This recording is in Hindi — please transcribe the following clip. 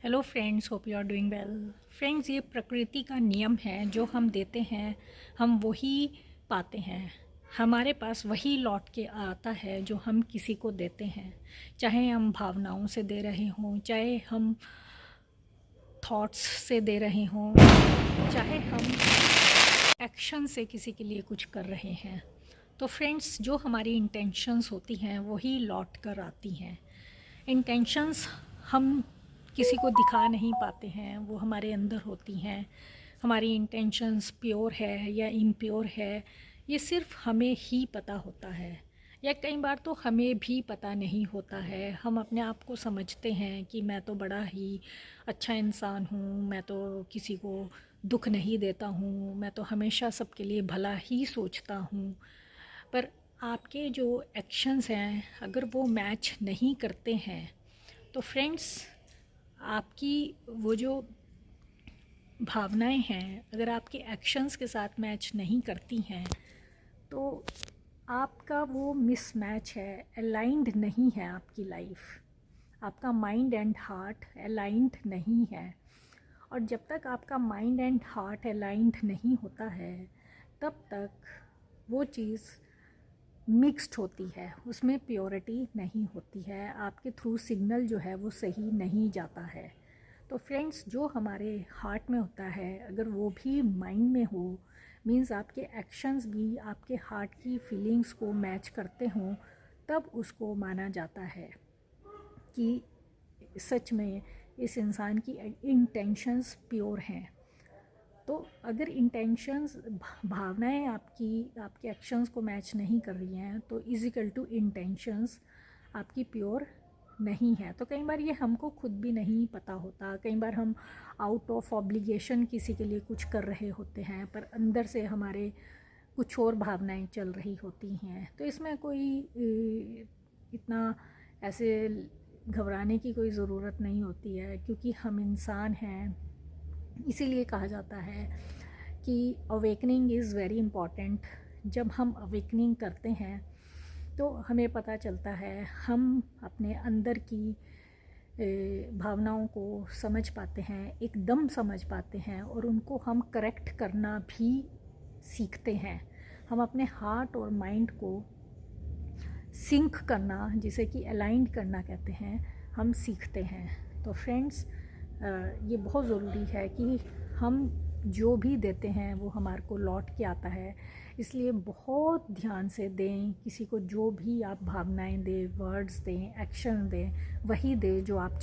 Hello friends, hope you are doing well. Friends, ये प्रकृति का नियम है, जो हम देते हैं हम वही पाते हैं। हमारे पास वही लौट के आता है जो हम किसी को देते हैं, चाहे हम भावनाओं से दे रहे हों, चाहे हम थॉट्स से दे रहे हों, चाहे हम एक्शन से किसी के लिए कुछ कर रहे हैं। तो फ्रेंड्स, जो हमारी इंटेंशंस होती हैं वही लौट कर आती हैं। इंटेंशंस हम किसी को दिखा नहीं पाते हैं, वो हमारे अंदर होती हैं। हमारी इंटेंशंस प्योर है या इम्प्योर है, ये सिर्फ हमें ही पता होता है, या कई बार तो हमें भी पता नहीं होता है। हम अपने आप को समझते हैं कि मैं तो बड़ा ही अच्छा इंसान हूँ, मैं तो किसी को दुख नहीं देता हूँ, मैं तो हमेशा सबके लिए भला ही सोचता हूँ। पर आपके जो एक्शंस हैं, अगर वो मैच नहीं करते हैं, तो फ्रेंड्स, आपकी वो जो भावनाएं हैं अगर आपके एक्शंस के साथ मैच नहीं करती हैं, तो आपका वो मिसमैच है, अलाइंड नहीं है आपकी लाइफ। आपका माइंड एंड हार्ट अलाइंड नहीं है। और जब तक आपका माइंड एंड हार्ट अलाइंड नहीं होता है, तब तक वो चीज़ मिक्स्ड होती है, उसमें प्योरिटी नहीं होती है, आपके थ्रू सिग्नल जो है वो सही नहीं जाता है। तो फ्रेंड्स, जो हमारे हार्ट में होता है अगर वो भी माइंड में हो, मींस आपके एक्शंस भी आपके हार्ट की फीलिंग्स को मैच करते हों, तब उसको माना जाता है कि सच में इस इंसान की इंटेंशंस प्योर हैं। तो अगर इंटेंशंस, भावनाएं आपके एक्शंस को मैच नहीं कर रही हैं, तो इजिकल टू इंटेंशंस आपकी प्योर नहीं है। तो कई बार ये हमको खुद भी नहीं पता होता। कई बार हम आउट ऑफ ऑब्लिगेशन किसी के लिए कुछ कर रहे होते हैं, पर अंदर से हमारे कुछ और भावनाएं चल रही होती हैं। तो इसमें कोई इतना ऐसे घबराने की कोई ज़रूरत नहीं होती है, क्योंकि हम इंसान हैं। इसीलिए कहा जाता है कि अवेकनिंग इज़ वेरी इम्पॉर्टेंट। जब हम अवेकनिंग करते हैं तो हमें पता चलता है, हम अपने अंदर की भावनाओं को समझ पाते हैं, एकदम समझ पाते हैं, और उनको हम करेक्ट करना भी सीखते हैं। हम अपने हार्ट और माइंड को सिंक करना, जिसे कि अलाइंड करना कहते हैं, हम सीखते हैं। तो फ्रेंड्स, ये बहुत ज़रूरी है कि हम जो भी देते हैं वो हमारे को लौट के आता है। इसलिए बहुत ध्यान से दें। किसी को जो भी आप भावनाएं दें, वर्ड्स दें, एक्शन दें, वही दें जो आप